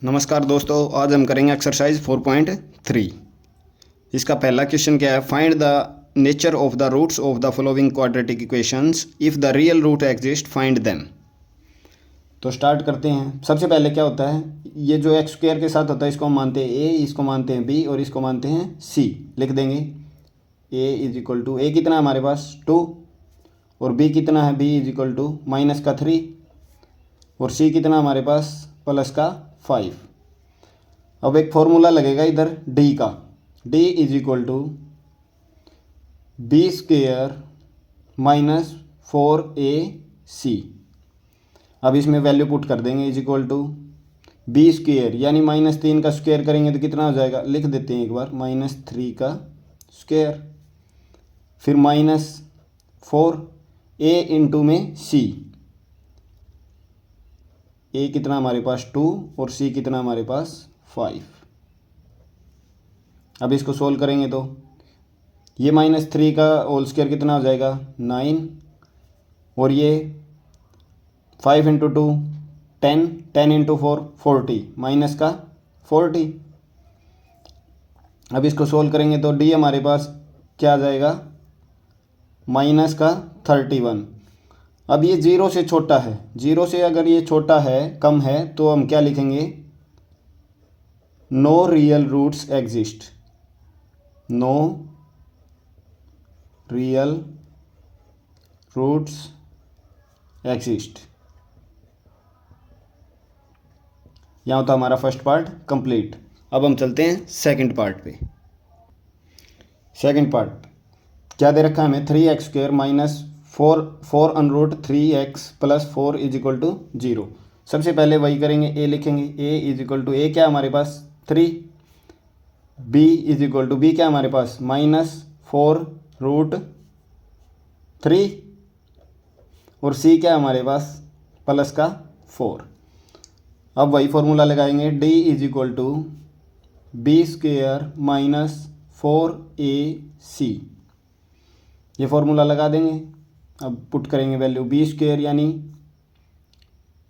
नमस्कार दोस्तों, आज हम करेंगे एक्सरसाइज 4.3। इसका पहला क्वेश्चन क्या है? Find the nature of the roots of the following quadratic equations if the real root exist find them. तो स्टार्ट करते हैं। सबसे पहले क्या होता है, ये जो एक्स स्क्वायर के साथ होता है इसको हम मानते हैं ए, इसको मानते हैं बी और इसको मानते हैं सी। लिख देंगे ए इज इक्वल टू ए कितना है हमारे पास 2 और बी कितना है बी इज इक्वल टू -3 और सी कितना हमारे पास +5। अब एक फॉर्मूला लगेगा इधर डी का, D is equal to B² -4AC। अब इसमें वैल्यू पुट कर देंगे इज इक्वल टू B² यानी -3 का स्क्वायर करेंगे तो कितना हो जाएगा, लिख देते हैं एक बार -3 का स्क्वायर, फिर -4 A इंटू में C। ए कितना हमारे पास 2 और सी कितना हमारे पास 5। अब इसको सोल्व करेंगे तो ये -3 का होल स्क्वायर कितना हो जाएगा 9 और ये 5 इंटू 2 10, 10 इंटू 4 40 -40। अब इसको सोल्व करेंगे तो डी हमारे पास क्या आ जाएगा -31। अब ये 0 से छोटा है, 0 से अगर ये छोटा है कम है तो हम क्या लिखेंगे, no real roots exist, no real roots exist. यहाँ होता हमारा फर्स्ट पार्ट कंप्लीट। अब हम चलते हैं सेकंड पार्ट पे। सेकंड पार्ट क्या दे रखा है हमें, 3x² -4 √3x + 4 is equal to 0। सबसे पहले वही करेंगे, ए लिखेंगे, A is equal to A क्या हमारे पास 3, B is equal to B क्या हमारे पास -4 √3 और सी क्या हमारे पास +4। अब वही फॉर्मूला लगाएंगे, D is equal to B² -4AC। ये फॉर्मूला लगा देंगे। अब पुट करेंगे वैल्यू B² यानी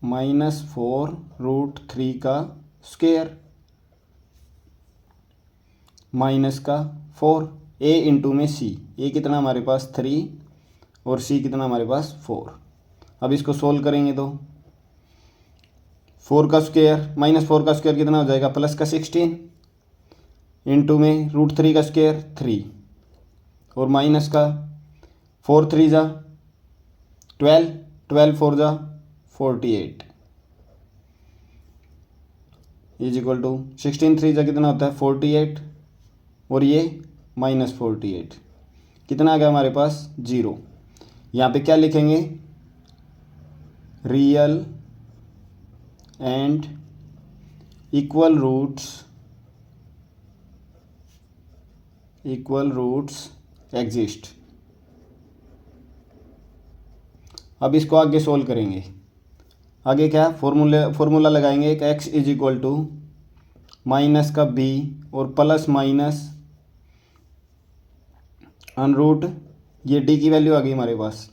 -4 √3 का स्क्वायर -4 ए इंटू में सी। ए कितना हमारे पास 3 और सी कितना हमारे पास 4। अब इसको सोल्व करेंगे तो 4 का स्क्वायर -4 का स्क्वायर कितना हो जाएगा +16 इंटू में √3 का स्क्वायर 3 और माइनस का 4 3 जा 12, 12 4 जा 48 इज इक्वल टू 16 3 जा कितना होता है 48 और ये -48 कितना आ गया हमारे पास 0। यहाँ पे क्या लिखेंगे, real and equal roots exist. अब इसको आगे सोल्व करेंगे। आगे क्या फॉर्मूला लगाएंगे, एक x is equal to minus का b और प्लस माइनस √ ये d की वैल्यू आ गई हमारे पास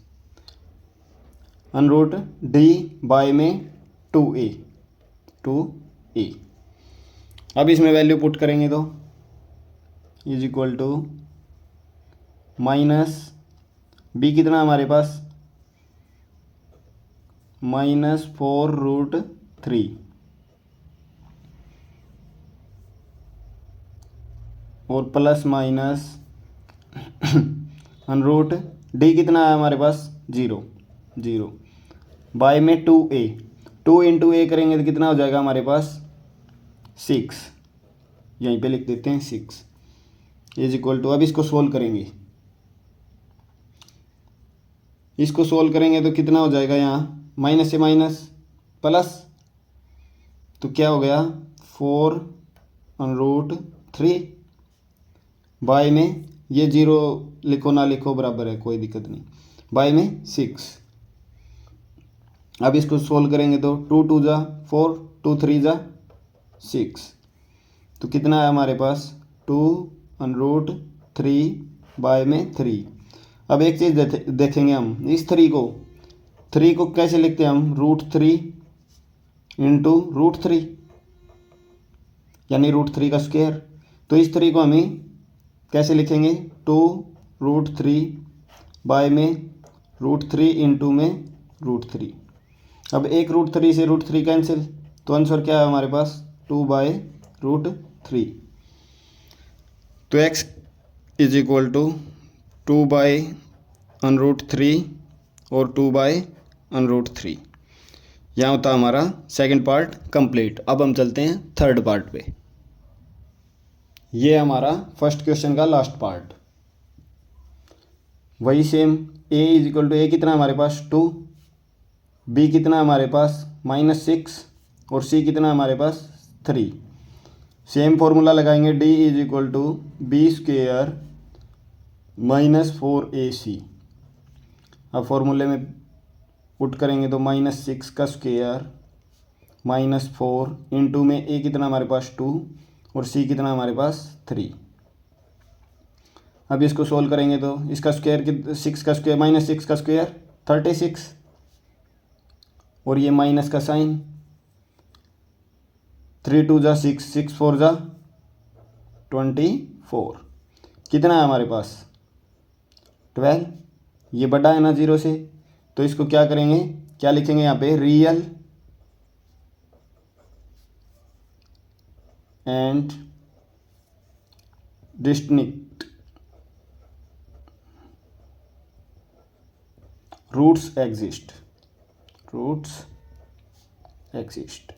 √ d बाय में 2a। अब इसमें वैल्यू पुट करेंगे तो is equal to minus b कितना हमारे पास -4 √3 और प्लस माइनस √ d कितना है हमारे पास 0 बाय में 2a। 2 इंटू a करेंगे तो कितना हो जाएगा हमारे पास 6, यहीं पे लिख देते हैं 6 इज इक्वल टू। अब इसको सोल्व करेंगे, इसको सोल्व करेंगे तो कितना हो जाएगा, यहाँ माइनस से माइनस प्लस तो क्या हो गया 4 √3 बाय में ये 0 लिखो ना लिखो बराबर है, कोई दिक्कत नहीं, बाय में 6। अब इसको सोल्व करेंगे तो 2 2 जा 4, 2 3 जा 6 तो कितना है हमारे पास 2 √3 बाय में 3। अब एक चीज़ देखेंगे हम, इस 3 को कैसे लिखते हैं हम, √3 इंटू √3 यानी √3 का स्क्वायर। तो इस 3 को हमें कैसे लिखेंगे, 2√3 बाय में √3 इंटू में √3। अब एक √3 से √3 कैंसिल, तो आंसर क्या है हमारे पास 2/√3। तो x इज इक्वल टू 2/√3 और 2/√3। यहाँ होता है हमारा सेकंड पार्ट कंप्लीट। अब हम चलते हैं थर्ड पार्ट पे। ये हमारा फर्स्ट क्वेश्चन का लास्ट पार्ट। वही same, a is equal to, a कितना हमारे पास 2, b कितना हमारे पास -6 और c कितना हमारे पास 3। सेम फॉर्मूला लगाएंगे, d is equal to b² -4ac। अब फॉर्मूले में पुट करेंगे तो -6 का स्क्वायर -4 इंटू में a कितना हमारे पास 2 और c कितना हमारे पास 3। अब इसको सोल्व करेंगे तो इसका स्क्वायर 6 का स्क्वायर -6 का स्क्वायर 36 और ये माइनस का साइन, 3 2 जा 6, 6 4 जा 24। कितना है हमारे पास 12। ये बड़ा है ना 0 से, तो इसको क्या करेंगे, क्या लिखेंगे यहाँ पे, real and distinct roots exist, roots exist.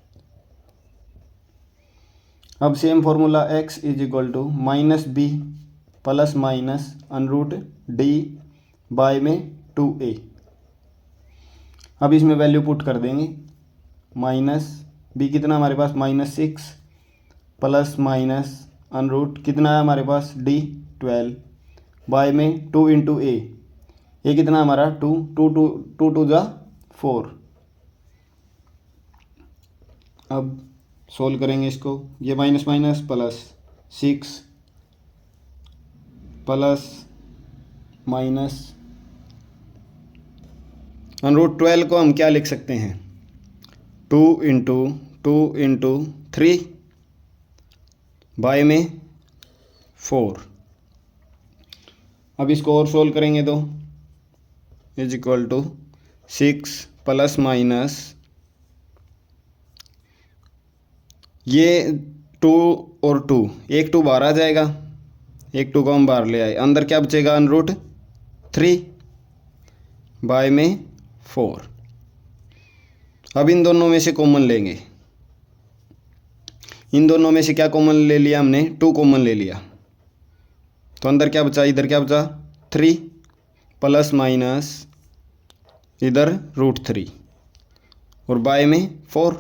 अब same formula x is equal to -b plus minus √d by में 2a। अब इसमें वैल्यू पुट कर देंगे, -b कितना हमारे पास -6 प्लस माइनस √ कितना है हमारे पास d 12 बाय में 2 इंटू a कितना हमारा 2 2 जा 4। अब सोल्व करेंगे इसको, ये minus minus plus 6 plus minus √12 को हम क्या लिख सकते हैं, 2 इंटू 3 बाय में 4। अब इसको और सोल्व करेंगे तो is equal to 6 plus minus, ये 2 और 2, एक 2 बाहर आ जाएगा, एक 2 को हम बाहर ले आए, अंदर क्या बचेगा √3 बाय में 4। अब इन दोनों में से कॉमन लेंगे, इन दोनों में से क्या कॉमन ले लिया हमने, 2 कॉमन ले लिया, तो अंदर क्या बचा, इधर क्या बचा 3 प्लस माइनस इधर √3 और बाय में 4,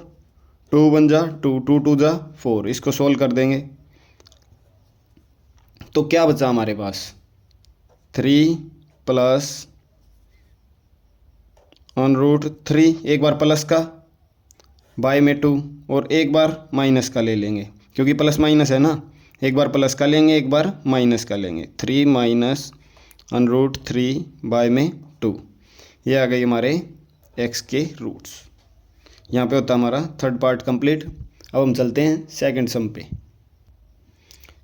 2 1 जा 2, 2 2 जा 4। इसको सोल्व कर देंगे तो क्या बचा हमारे पास 3 प्लस √3, एक बार प्लस का बाय में 2 और एक बार माइनस का ले लेंगे, क्योंकि प्लस माइनस है ना, एक बार प्लस का लेंगे एक बार माइनस का लेंगे, 3 माइनस √3 बाय में 2। ये आ गई हमारे x के रूट्स। यहाँ पे होता हमारा थर्ड पार्ट कंप्लीट। अब हम चलते हैं सेकंड सम पे।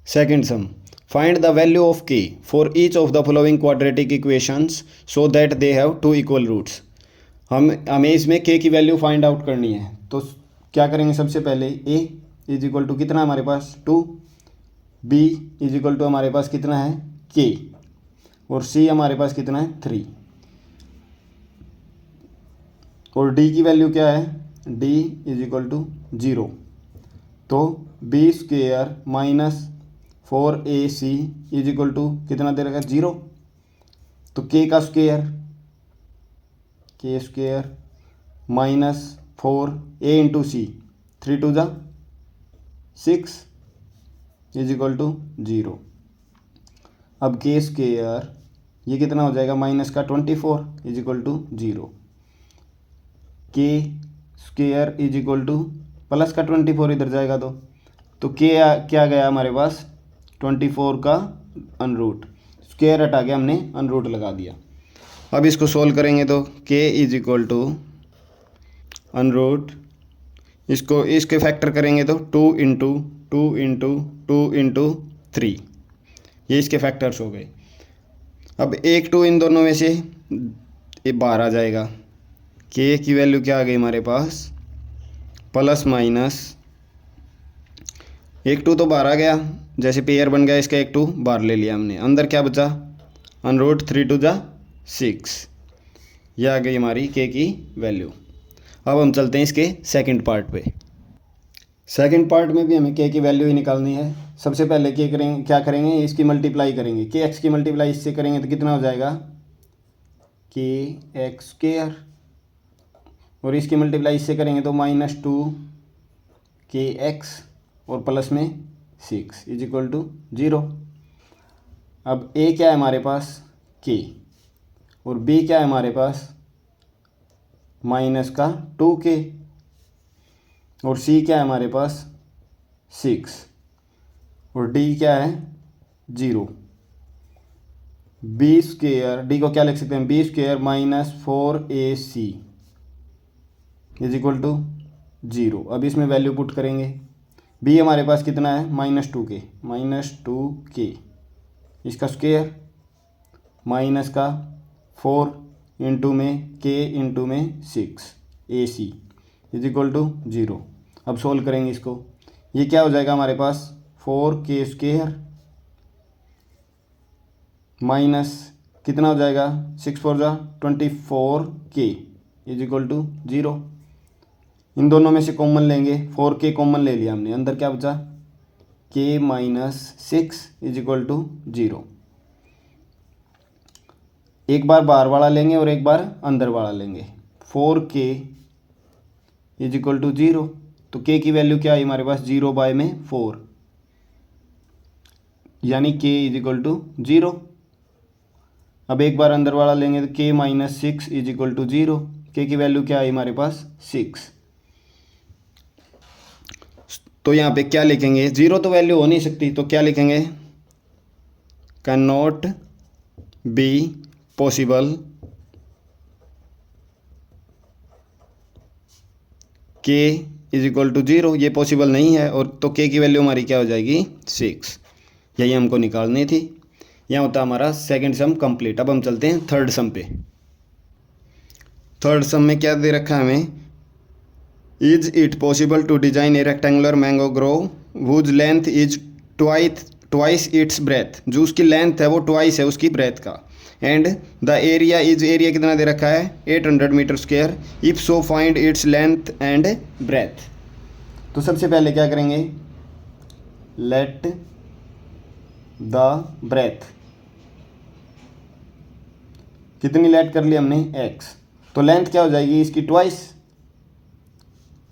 Second sum, find the value of k for each of the following quadratic equations so that they have 2 equal roots. हमें इसमें k की वैल्यू फाइंड आउट करनी है, तो क्या करेंगे, सबसे पहले a इज इक्वल टू कितना हमारे पास 2, b इज इक्वल टू हमारे पास कितना है k और c हमारे पास कितना है 3 और d की वैल्यू क्या है, d इज इक्वल टू 0। तो b² minus 4ac is equal to कितना दे रखा 0। तो k का square k² minus 4a into c, 3 2 जा 6 इज इक्वल टू 0। अब k² ये कितना हो जाएगा, माइनस का 24 is equal to 0। k² is equal to plus का 24 इधर जाएगा तो क्या गया हमारे पास 24 का √ स्क्वायर हटा के हमने √ लगा दिया। अब इसको सोल्व करेंगे तो k इज इक्वल टू √ इसको इसके फैक्टर करेंगे तो 2 इंटू 2 × 3, ये इसके फैक्टर्स हो गए। अब 1 2 इन दोनों में से ये बाहर आ जाएगा। के की वैल्यू क्या आ गई हमारे पास, प्लस माइनस 1 2 तो बाहर आ गया, जैसे पेयर बन गया इसका 1 2 बाहर ले लिया हमने, अंदर क्या बचा, अनरूट 3 2 जा 6, यह आ गई हमारी के की वैल्यू। अब हम चलते हैं इसके सेकंड पार्ट पे। सेकंड पार्ट में भी हमें के की वैल्यू ही निकालनी है। सबसे पहले क्या करेंगे, इसकी मल्टीप्लाई करेंगे, के एक्स की मल्टीप्लाई इससे करेंगे तो कितना हो जाएगा, के एक्स स्क्वायर, और इसकी मल्टीप्लाई इससे करेंगे तो -2 के एक्स और प्लस में 6 = 0। अब ए क्या है हमारे पास, के, और बी क्या है हमारे पास, -2k, और सी क्या है हमारे पास 6, और डी क्या है 0। बी स्क्वायर, डी को क्या लिख सकते हैं, बी स्क्वायर -4ac = 0। अब इसमें वैल्यू पुट करेंगे, बी हमारे पास कितना है -2k, इसका स्क्वायर माइनस का 4 इंटू में के इंटू में 6 AC = 0। अब सोल्व करेंगे इसको, ये क्या हो जाएगा हमारे पास, 4k स्क्वायर माइनस कितना हो जाएगा, 6 4 जा 24k = 0। इन दोनों में से कॉमन लेंगे, 4k कॉमन ले लिया हमने, अंदर क्या बचा, k - 6 = 0। एक बार बाहर वाला लेंगे और एक बार अंदर वाला लेंगे, 4k = 0, तो k की वैल्यू क्या है हमारे पास, 0/4, यानी k = 0। अब एक बार अंदर वाला लेंगे तो k - 6 = 0, k की वैल्यू क्या है हमारे पास 6। तो यहाँ पे क्या लिखेंगे, 0 तो वैल्यू हो नहीं सकती, तो क्या लिखेंगे, can not be possible k = 0, ये पॉसिबल नहीं है, और तो k की वैल्यू हमारी क्या हो जाएगी 6, यही हमको निकालनी थी। यहाँ होता हमारा सेकंड सम कंप्लीट। अब हम चलते हैं थर्ड सम पे। थर्ड सम में क्या दे रखा है हमें, is it possible to design a rectangular mango grove whose length is twice its breadth, जो उसकी लेंथ है वो ट्वाइस है उसकी ब्रेथ का, and the area is, area कितना दे रखा है 800 metre square, if so find its length and breadth. तो सबसे पहले क्या करेंगे, लेट द ब्रेथ, कितनी लेट कर ली हमने x, तो लेंथ क्या हो जाएगी इसकी twice,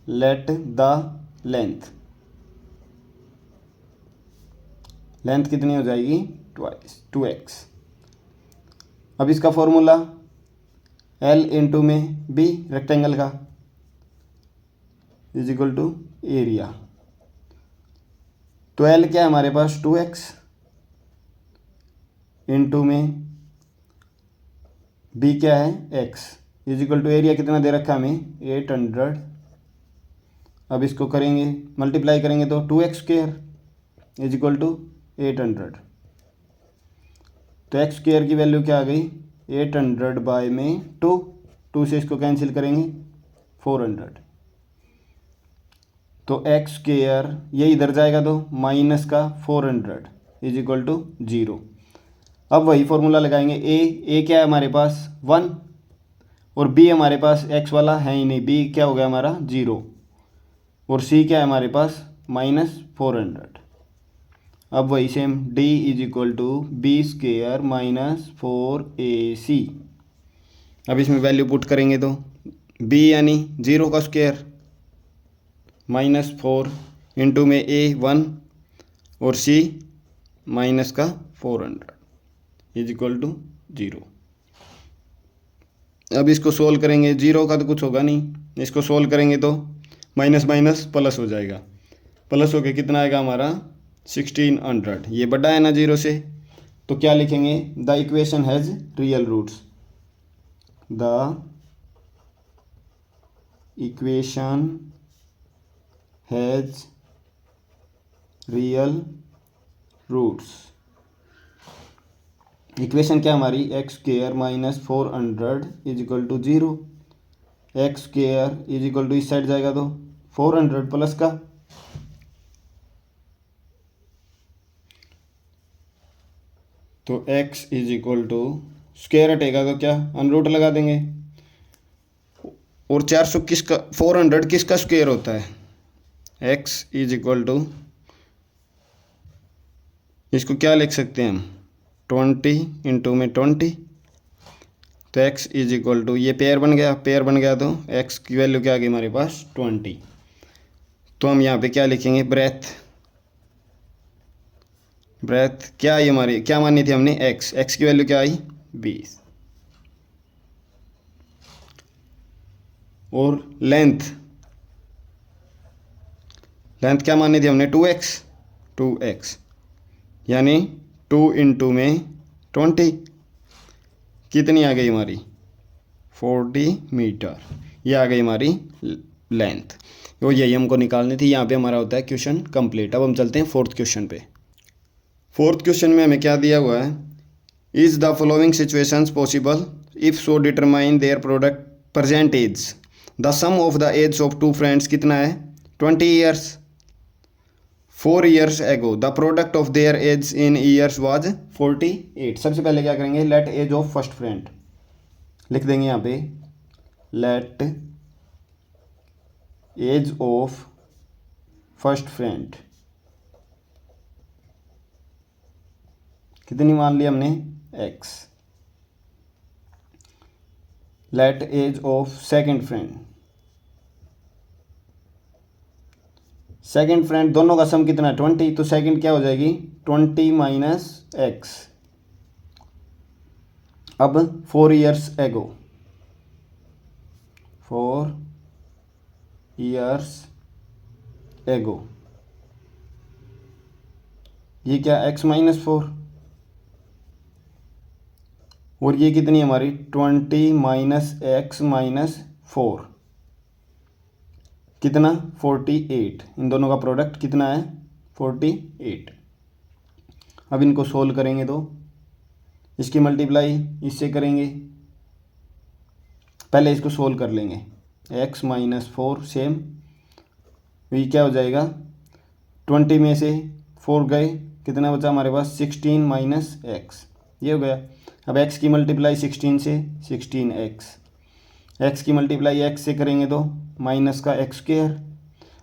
let the length, length कितनी हो जाएगी ट्वाइस 2x। अब इसका फॉर्मूला L इंटू में B रेक्टेंगल का = एरिया, तो L क्या है हमारे पास 2x इंटू में B क्या है x = एरिया कितना दे रखा है हमें 800। अब इसको करेंगे मल्टीप्लाई करेंगे तो 2x स्क्वायर = 800, तो x स्क्वायर की वैल्यू क्या आ गई 800/2, 2 से इसको कैंसिल करेंगे 400, तो x स्क्वायर ये इधर जाएगा तो माइनस का 400 = 0। अब वही फॉर्मूला लगाएंगे, a क्या है हमारे पास 1, और b हमारे पास x वाला है ही नहीं, b क्या हो गया हमारा 0, और c क्या है हमारे पास -400। अब वही सेम d = b² - 4ac। अब इसमें वैल्यू पुट करेंगे तो b यानी 0 का स्क्वायर -4 इंटू में a 1 और c माइनस का 400 = 0। अब इसको सोल्व करेंगे, 0 का तो कुछ होगा नहीं, इसको सोल्व करेंगे तो माइनस माइनस प्लस हो जाएगा, प्लस होके कितना आएगा हमारा 1600, ये बड़ा है ना 0 से, तो क्या लिखेंगे, the equation has real roots, the equation has real roots. Equation क्या हमारी, x square minus 400 is equal to 0। X square is equal to इस साइड जाएगा तो 400 प्लस का, तो x is equal to square हटेगा तो क्या अनरूट लगा देंगे। और 400 किसका, 400 किसका स्क्वायर होता है, x इज इक्वल टू, इसको क्या लिख सकते हैं हम, 20 इंटू में 20, तो x इज इक्वल टू, ये पेयर बन गया, पेयर बन गया तो x की वैल्यू क्या आ गई हमारे पास 20। तो हम यहाँ पे क्या लिखेंगे, ब्रेथ, ब्रेथ क्या आई हमारी, क्या मानी थी हमने, x की वैल्यू क्या आई 20। और लेंथ, लेंथ क्या मानी थी हमने 2x, यानी 2 इंटू में 20 कितनी आ गई हमारी 40 मीटर, ये आ गई हमारी लेंथ। तो यही हमको निकालनी थी। यहाँ पे हमारा होता है क्वेश्चन कंप्लीट। अब हम चलते हैं फोर्थ क्वेश्चन पे। फोर्थ क्वेश्चन में हमें क्या दिया हुआ है, is the following situations possible, if so determine their product present age. The sum of the age of two friends कितना है 20 years, 4 years ago the product of their age in years was 48। सबसे पहले क्या करेंगे, let age of first friend लिख देंगे यहाँ पे, let age of first friend कितनी मान ली हमने x। Let age of second friend, second friend दोनों का सम कितना है 20, तो सेकंड क्या हो जाएगी 20 माइनस x। अब 4 years ago, 4 years ago, ये क्या x माइनस 4, और ये कितनी हमारी 20 माइनस x माइनस 4 कितना 48। इन दोनों का प्रोडक्ट कितना है 48। अब इनको सोल्व करेंगे तो इसकी मल्टीप्लाई इससे करेंगे, पहले इसको सोल्व कर लेंगे, x माइनस 4 सेम, ये क्या हो जाएगा 20 में से 4 गए, कितना बचा हमारे पास 16 माइनस x, ये हो गया। अब x की मल्टीप्लाई 16 से 16x, x की मल्टीप्लाई x से करेंगे तो माइनस का x स्क्वायर,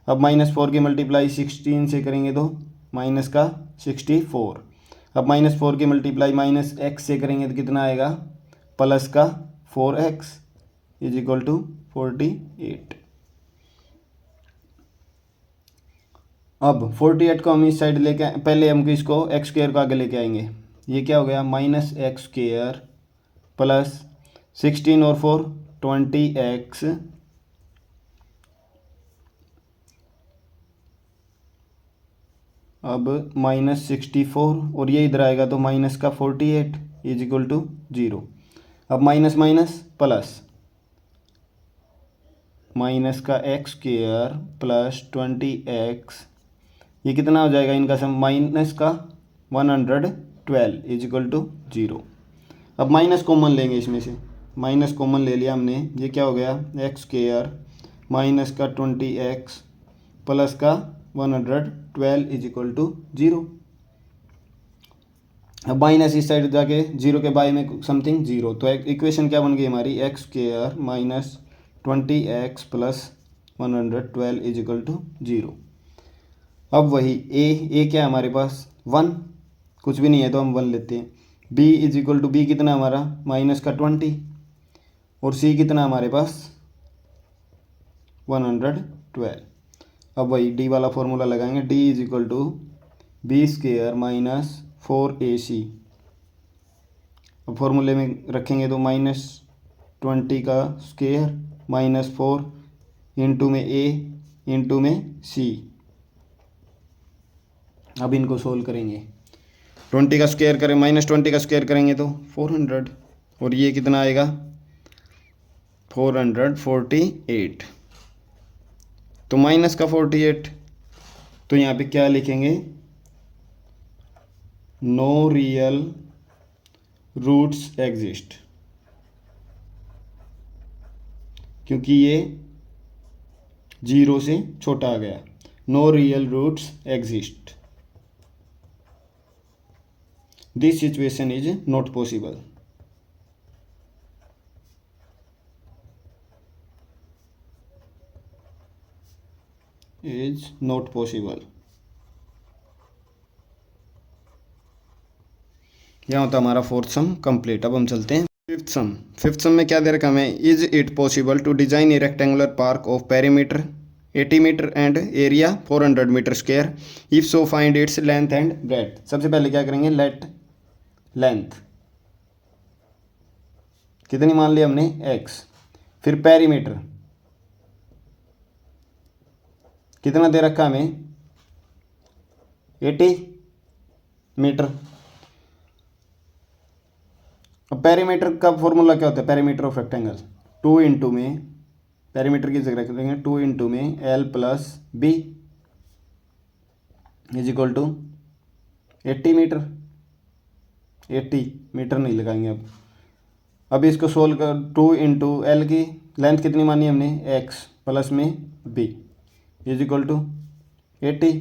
अब माइनस 4 की मल्टीप्लाई 16 से करेंगे तो माइनस का 64, अब माइनस 4 की मल्टीप्लाई माइनस x से करेंगे तो कितना आएगा प्लस का 4x इज इक्वल टू 48। अब 48 को हम इस साइड लेके, पहले हमको इसको x स्क्वायर को आगे लेके आएंगे, ये क्या हो गया माइनस एक्स स्क्वायर प्लस 16 और 4 20x अब माइनस 64, और ये इधर आएगा तो माइनस का 48 इज इक्वल टू 0। अब माइनस माइनस प्लस, माइनस का एक्स स्क्वायर प्लस 20x, ये कितना हो जाएगा इनका सम माइनस का 112 इज इक्वल टू 0। अब माइनस कॉमन लेंगे इसमें से, माइनस कॉमन ले लिया हमने, ये क्या हो गया एक्स स्क्वायर माइनस का 20x प्लस का 112 इज इक्वल टू 0। अब माइनस इस साइड जाके 0 के बाय में समथिंग 0, तो इक्वेशन क्या बन गई हमारी x square minus 20x plus 112 is equal to 0। अब वही ए क्या है हमारे पास 1, कुछ भी नहीं है तो हम 1 लेते हैं। b is equal to B कितना हमारा माइनस का 20, और c कितना हमारे पास 112। अब वही d वाला फॉर्मूला लगाएंगे, d is equal to B square minus 4ac, अब फॉर्मूले में रखेंगे तो माइनस 20 का स्क्वायर माइनस 4 इंटू में a इंटू में c। अब इनको सोल्व करेंगे, 20 का स्क्वायर करें माइनस 20 का स्क्वायर करेंगे तो 400, और ये कितना आएगा 448, तो माइनस का 48, तो यहाँ पे क्या लिखेंगे, नो रियल रूट्स एग्जिस्ट, क्योंकि ये 0 से छोटा आ गया। No real roots exist, this situation is not possible. Is not possible. यहाँ होता हमारा फोर्थ सम कंप्लीट। अब हम चलते हैं फिफ्थ सम। फिफ्थ सम में क्या दे रखा हमें, is it possible to design a rectangular park of perimeter 80 metre and area 400 metre square, if so find its length and breadth. सबसे पहले क्या करेंगे, लेट लेंथ कितनी मान लिया हमने, x, फिर पेरीमीटर कितना दे रखा हमें, 80 मीटर। अब पेरीमीटर का फॉर्मूला क्या होता है, पेरीमीटर ऑफ रेक्टेंगल 2 इंटू में, पेरीमीटर की जगह रखेंगे 2 इंटू में L plus B is equal to 80 metre. 80 metre नहीं लगाएंगे अब इसको सोल्व कर, 2 इंटू एल की लेंथ कितनी मानी हमने, x प्लस में b इज इक्वल टू 80।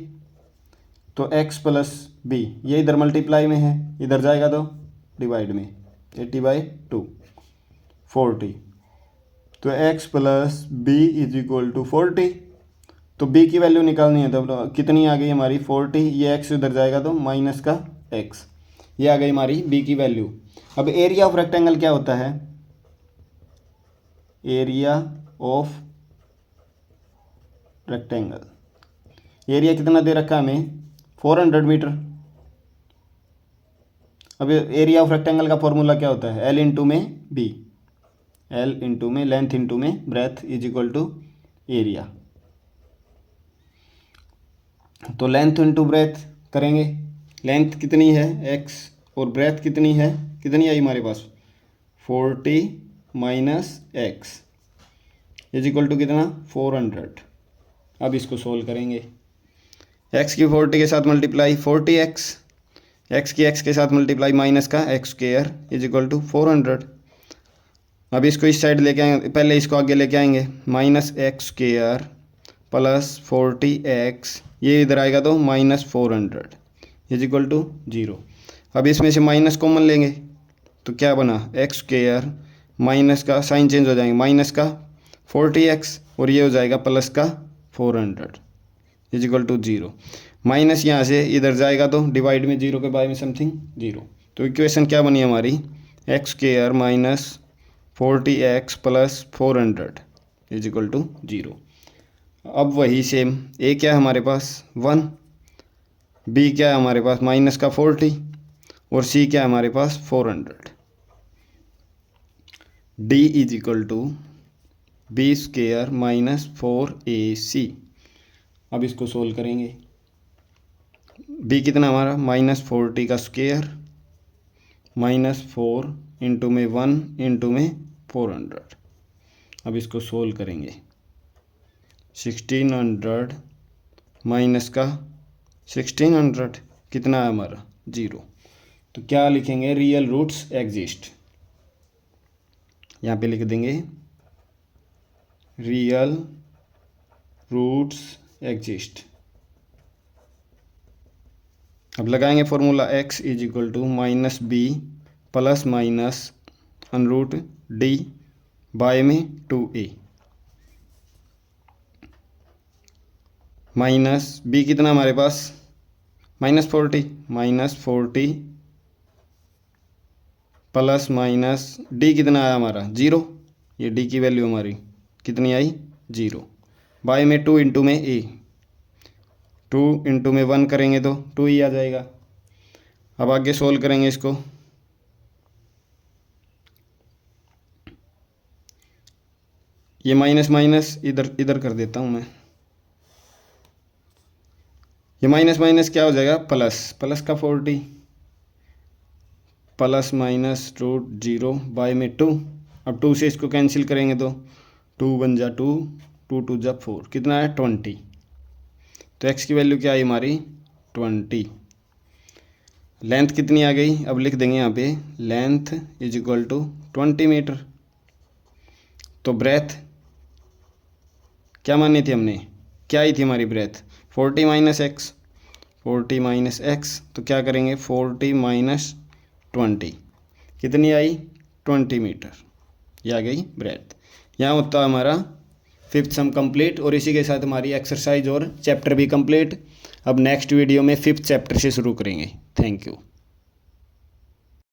तो x प्लस b ये इधर मल्टीप्लाई में है, इधर जाएगा तो डिवाइड में, 80/2 40। तो x plus b is equal to 40। तो b की वैल्यू निकालनी है, तो कितनी आ गई हमारी 40, ये x इधर जाएगा तो माइनस का x, ये आ गई हमारी b की वैल्यू। अब एरिया ऑफ रेक्टेंगल क्या होता है, एरिया ऑफ रेक्टेंगल, एरिया कितना दे रखा है हमें, 400 मीटर। अब एरिया ऑफ रेक्टेंगल का फॉर्मूला क्या होता है, L इंटू में B, L इंटू में लेंथ इंटू में breadth is equal to area. तो लेंथ इंटू ब्रेथ करेंगे, लेंथ कितनी है x और ब्रेथ कितनी है, कितनी आई हमारे पास 40 minus x is equal to कितना 400। अब इसको सोल्व करेंगे, x की 40 के साथ मल्टीप्लाई 40x, x की x के साथ मल्टीप्लाई माइनस का x square is equal to 400। अब इसको इस साइड लेके आएंगे, पहले इसको आगे लेके आएंगे, minus x square plus 40x, ये इधर आएगा तो माइनस 400 इज इक्वल टू 0। अब इसमें से माइनस कॉमन लेंगे तो क्या बना, एक्स स्क्वायर माइनस का साइन चेंज हो जाएंगे, माइनस का 40x और ये हो जाएगा प्लस का 400 इज इक्वल टू 0। माइनस यहाँ से इधर जाएगा तो डिवाइड में 0 के बारे में समथिंग 0। तो इक्वेशन क्या बनी हमारी, x square minus 40x plus 400 is equal to 0। अब वही सेम, ए क्या है हमारे पास 1, बी क्या है हमारे पास माइनस का 40 और सी क्या है हमारे पास 400। D is equal to B square minus 4ac। अब इसको सोल्व करेंगे, बी कितना हमारा माइनस 40 का स्क्वायर माइनस 4 इंटू में 1 इंटू में 400। अब इसको सोल्व करेंगे, 1600 माइनस का 1600 कितना है हमारा 0। तो क्या लिखेंगे, रियल रूट्स एग्जिस्ट, यहाँ पे लिख देंगे रियल रूट्स एग्जिस्ट। अब लगाएंगे formula x is equal to minus B plus minus under root D by में 2a, माइनस बी कितना हमारे पास माइनस 40 प्लस माइनस डी कितना आया हमारा 0, ये डी की वैल्यू हमारी कितनी आई 0, बाय में 2 इंटू में a, 2 इंटू में 1 करेंगे तो 2 ही आ जाएगा। अब आगे सोल्व करेंगे इसको, ये माइनस माइनस इधर कर देता हूँ मैं, ये माइनस माइनस क्या हो जाएगा प्लस का 40 प्लस माइनस रूट 0 बाय में 2। अब 2 से इसको कैंसिल करेंगे तो 2 बन जा 2, 2 2 जा 4, कितना है 20। तो x की वैल्यू क्या आई हमारी 20। लेंथ कितनी आ गई, अब लिख देंगे यहाँ पे length is equal to 20 metre. तो ब्रेथ क्या मानी थी हमने, क्या आई थी हमारी breadth 40 minus x, 40 minus x, तो क्या करेंगे 40 माइनस 20 कितनी आई 20 मीटर, ये आ गई ब्रेथ। यहाँ होता है हमारा फिफ्थ सम कंप्लीट और इसी के साथ हमारी एक्सरसाइज और चैप्टर भी कंप्लीट। अब नेक्स्ट वीडियो में फिफ्थ चैप्टर से शुरू करेंगे। Thank you.